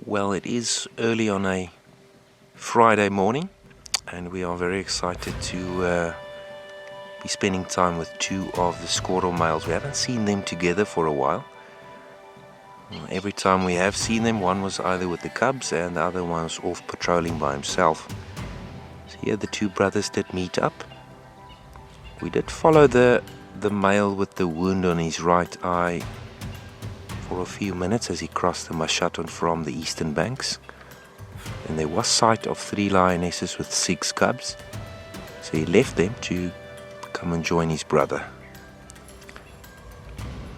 Well, it is early on a Friday morning, and we are very excited to be spending time with two of the Skorro males. We haven't seen them together for a while. Every time we have seen them, one was either with the cubs and the other one was off patrolling by himself. So here the two brothers did meet up. We did follow the male with the wound on his right eye for a few minutes as he crossed the Mashaton from the eastern banks. And there was sight of 3 lionesses with 6 cubs, so he left them to come and join his brother.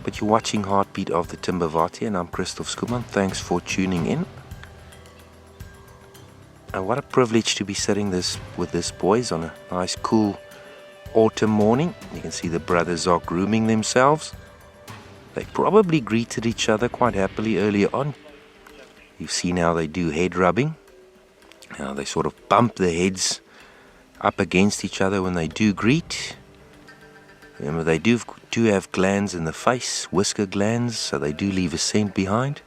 But you're watching Heartbeat of the Timbavati, and I'm Christof Schoeman. Thanks for tuning in. And what a privilege to be sitting with these boys on a nice cool autumn morning. You can see the brothers are grooming themselves. They probably greeted each other quite happily earlier on. You've seen how they do head rubbing. Now they sort of bump their heads up against each other when they do greet. Remember, they do have glands in the face, whisker glands, so they do leave a scent behind.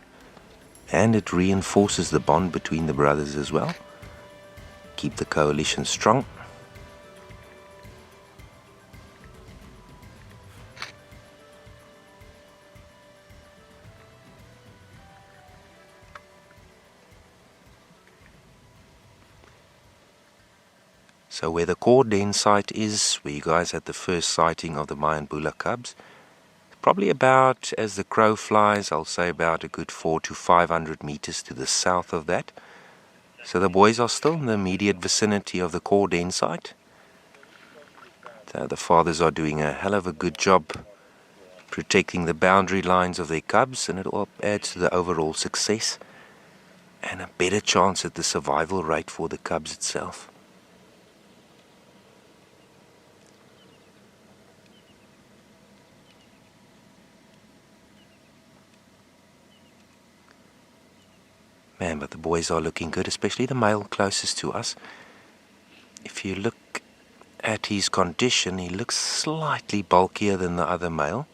And it reinforces the bond between the brothers as well. Keep the coalition strong. So where the core den site is, where you guys had the first sighting of the Mayan Bula cubs, probably about, as the crow flies, I'll say about a good 400 to 500 meters to the south of that. So the boys are still in the immediate vicinity of the core den site. So the fathers are doing a hell of a good job protecting the boundary lines of their cubs, and it all adds to the overall success and a better chance at the survival rate for the cubs itself. Man, but the boys are looking good, especially the male closest to us. If you look at his condition, he looks slightly bulkier than the other male.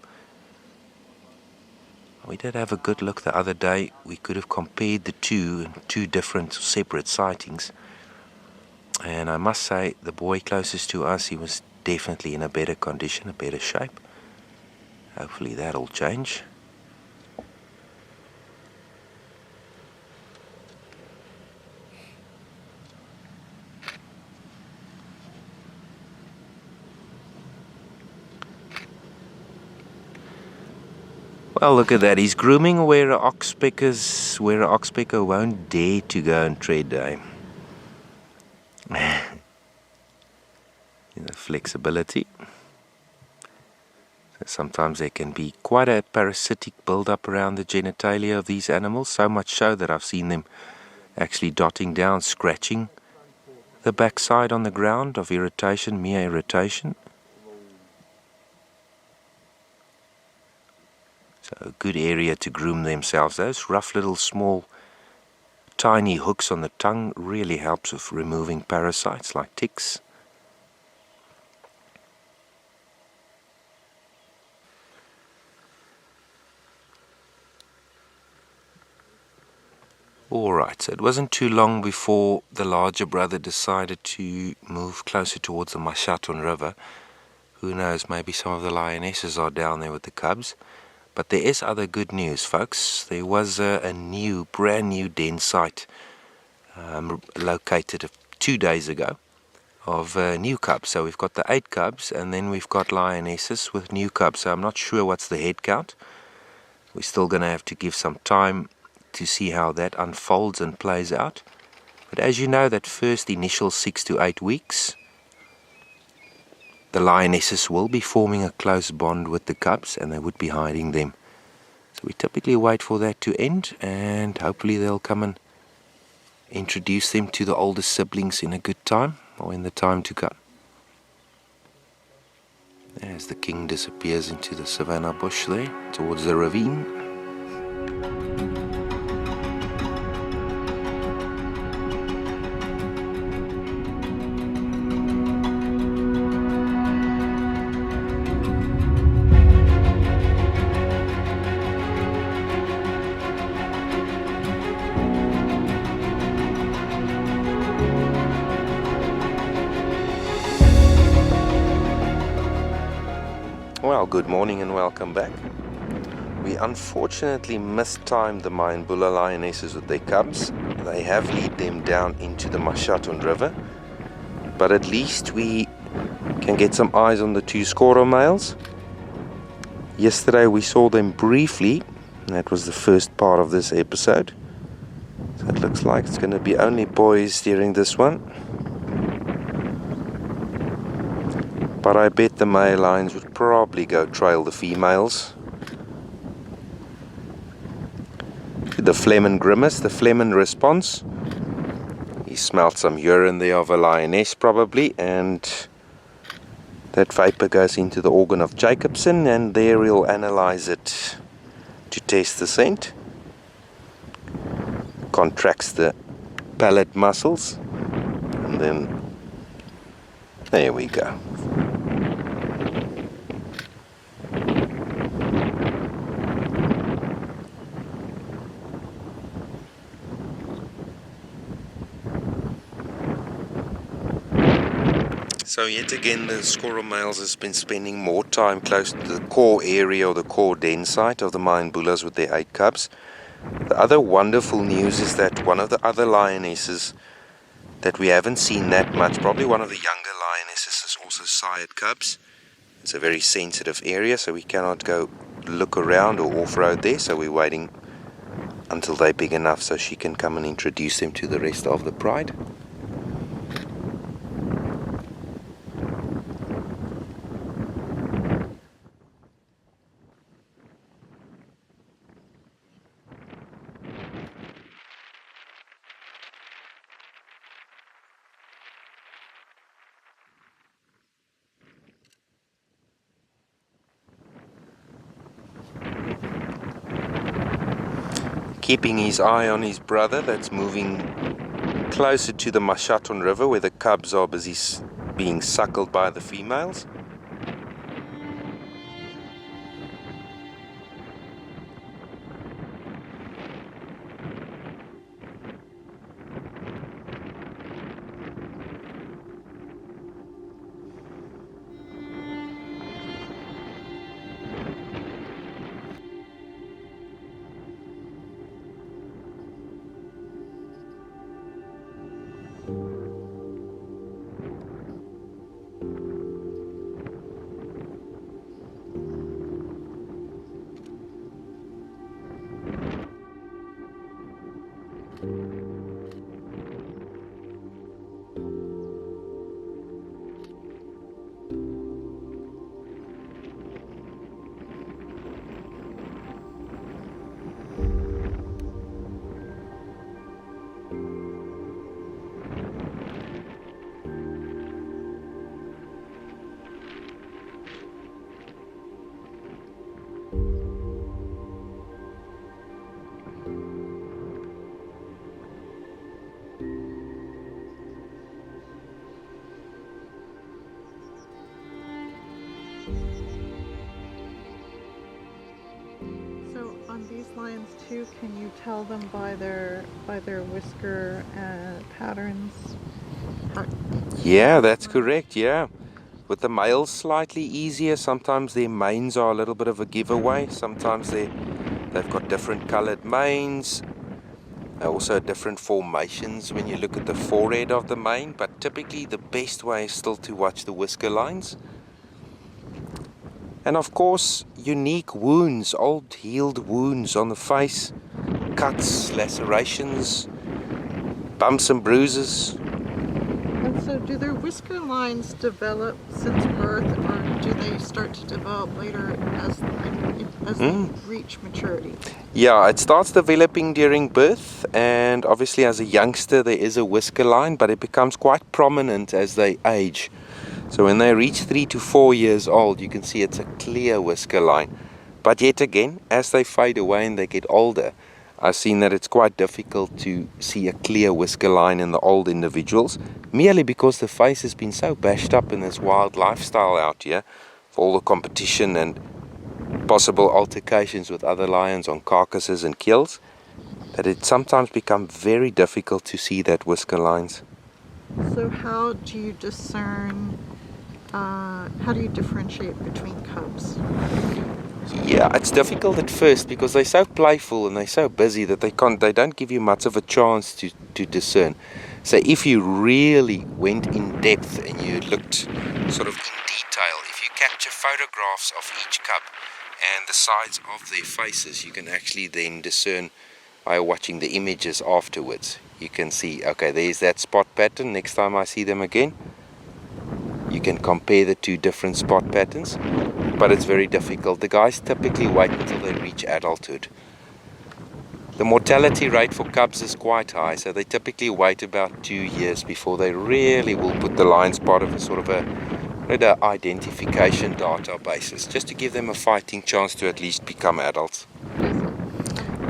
We did have a good look the other day. We could have compared the two different separate sightings. And I must say, the boy closest to us, he was definitely in a better condition, a better shape. Hopefully that'll change. Well, look at that. He's grooming where an oxpecker won't dare to go and tread. Flexibility. Sometimes there can be quite a parasitic build-up around the genitalia of these animals, so much so that I've seen them actually dotting down, scratching the backside on the ground of irritation, mere irritation. So a good area to groom themselves. Those rough little small tiny hooks on the tongue really helps with removing parasites like ticks. Alright, so it wasn't too long before the larger brother decided to move closer towards the Mashaton River. Who knows, maybe some of the lionesses are down there with the cubs. But there is other good news, folks. There was a brand new den site located 2 days ago of new cubs. So we've got the 8 cubs, and then we've got lionesses with new cubs. So I'm not sure what's the head count. We're still going to have to give some time to see how that unfolds and plays out. But as you know, that first initial 6 to 8 weeks, the lionesses will be forming a close bond with the cubs, and they would be hiding them. So we typically wait for that to end, and hopefully they'll come and introduce them to the older siblings in a good time, or in the time to come. As the king disappears into the savanna bush there, towards the ravine. good morning and welcome back. We unfortunately mistimed the Mayenbula lionesses with their cubs. They have led them down into the Mashaton River, but at least we can get some eyes on the two Skorro males. Yesterday we saw them briefly, and that was the first part of this episode. So it looks like it's going to be only boys during this one. But I bet the male lions would probably go trail the females. The Flehmen grimace, the Flehmen response. He smelled some urine there of a lioness probably, and that vapor goes into the organ of Jacobson, and there he'll analyze it to test the scent. Contracts the palate muscles, and then there we go. So yet again the Skorro males has been spending more time close to the core area or the core den site of the Mayenbulas with their 8 cubs. The other wonderful news is that one of the other lionesses that we haven't seen that much, probably one of the younger lionesses, has also sired cubs. It's a very sensitive area, so we cannot go look around or off-road there, so we're waiting until they're big enough so she can come and introduce them to the rest of the pride. Keeping his eye on his brother that's moving closer to the Mashaton River where the cubs are busy being suckled by the females. These lions too, can you tell them by their whisker patterns? Yeah, that's correct, yeah. With the males slightly easier, sometimes their manes are a little bit of a giveaway. Sometimes they've got different colored manes, also different formations when you look at the forehead of the mane, but typically the best way is still to watch the whisker lines. And of course, unique wounds, old healed wounds on the face, cuts, lacerations, bumps and bruises. And so do their whisker lines develop since birth, or do they start to develop later as they reach maturity? Yeah, it starts developing during birth, and obviously as a youngster there is a whisker line, but it becomes quite prominent as they age. So when they reach 3 to 4 years old, you can see it's a clear whisker line. But yet again, as they fade away and they get older, I've seen that it's quite difficult to see a clear whisker line in the old individuals, merely because the face has been so bashed up in this wild lifestyle out here, for all the competition and possible altercations with other lions on carcasses and kills, that it sometimes becomes very difficult to see that whisker lines. So how do you discern how do you differentiate between cubs? Yeah, it's difficult at first because they're so playful and they're so busy that they don't give you much of a chance to discern. So if you really went in depth and you looked sort of in detail, if you capture photographs of each cub and the sides of their faces, you can actually then discern by watching the images afterwards. You can see, okay, there's that spot pattern. Next time I see them again, you can compare the two different spot patterns, but it's very difficult. The guys typically wait until they reach adulthood. The mortality rate for cubs is quite high, so they typically wait about 2 years before they really will put the lions part of a sort of a identification databases, just to give them a fighting chance to at least become adults.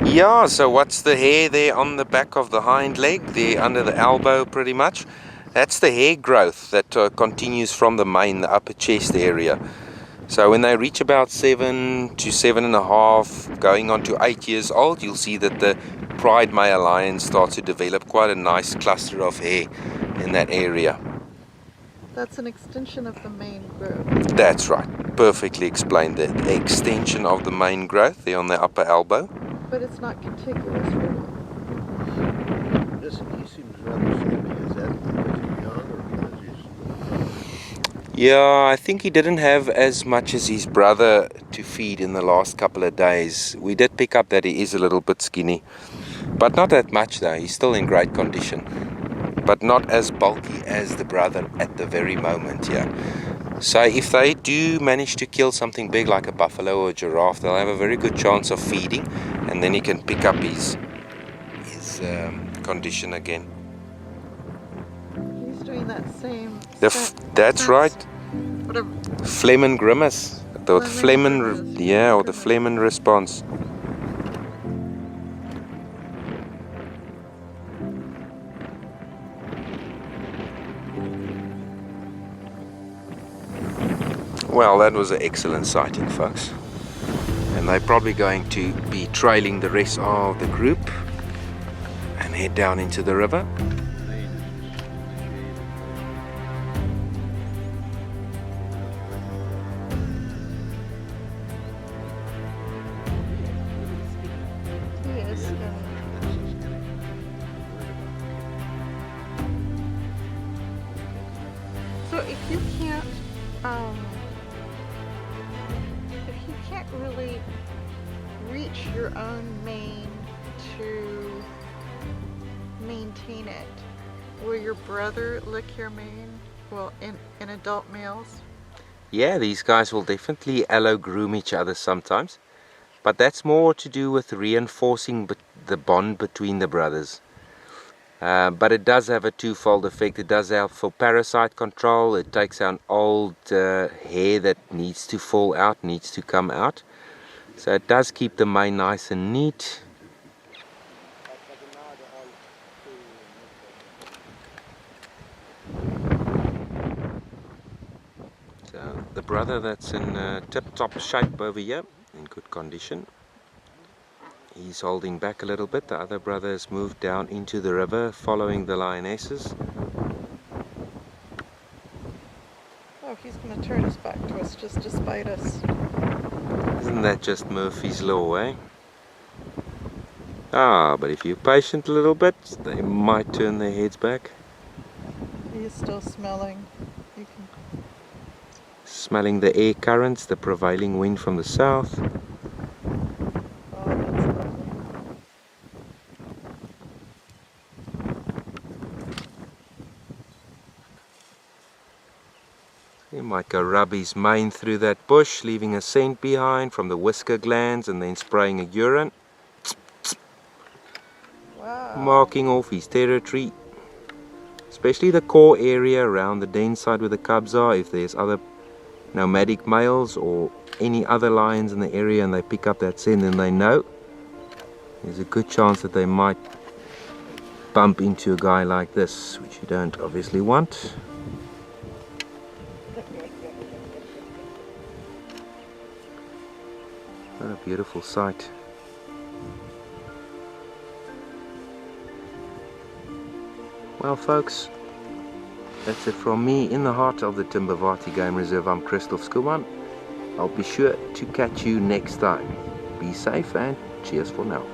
Yeah, so what's the hair there on the back of the hind leg, there under the elbow pretty much? That's the hair growth that continues from the mane, the upper chest area. So when they reach about 7 to 7.5, going on to 8 years old, you'll see that the pride male lion starts to develop quite a nice cluster of hair in that area. That's an extension of the mane growth. That's right. Perfectly explained. The extension of the mane growth there on the upper elbow. But it's not contiguous, really. Listen, he seems rather skinny. Is that because he's young or because he's... Yeah, I think he didn't have as much as his brother to feed in the last couple of days. We did pick up that he is a little bit skinny. But not that much though. He's still in great condition. But not as bulky as the brother at the very moment, yeah. So if they do manage to kill something big like a buffalo or a giraffe, they'll have a very good chance of feeding, and then he can pick up his condition again. He's doing that same... That's right. Whatever. Phlegm and grimace. The phlegm and, yeah, or the phlegm and response. Well, that was an excellent sighting, folks. And they're probably going to be trailing the rest of the group and head down into the river. He is skinny. So if you can't really reach your own mane to maintain it, will your brother lick your mane? Well, in adult males? Yeah, these guys will definitely groom each other sometimes, but that's more to do with reinforcing the bond between the brothers. But it does have a twofold effect. It does help for parasite control. It takes out old hair that needs to fall out, needs to come out. So it does keep the mane nice and neat. So the brother that's in tip-top shape over here, in good condition. He's holding back a little bit. The other brother has moved down into the river following the lionesses. Oh, he's going to turn his back to us just to spite us. Isn't that just Murphy's Law, eh? Ah, but if you're patient a little bit, they might turn their heads back. He is still smelling. You can... Smelling the air currents, the prevailing wind from the south. He might go rub his mane through that bush, leaving a scent behind from the whisker glands and then spraying a urine. Wow. Marking off his territory. Especially the core area around the den side where the cubs are. If there's other nomadic males or any other lions in the area and they pick up that scent, then they know. There's a good chance that they might bump into a guy like this, which you don't obviously want. What a beautiful sight. Well, folks, That's it from me in the heart of the Timbavati Game Reserve. I'm Christof Schoeman. I'll be sure to catch you next time. Be safe and cheers for now.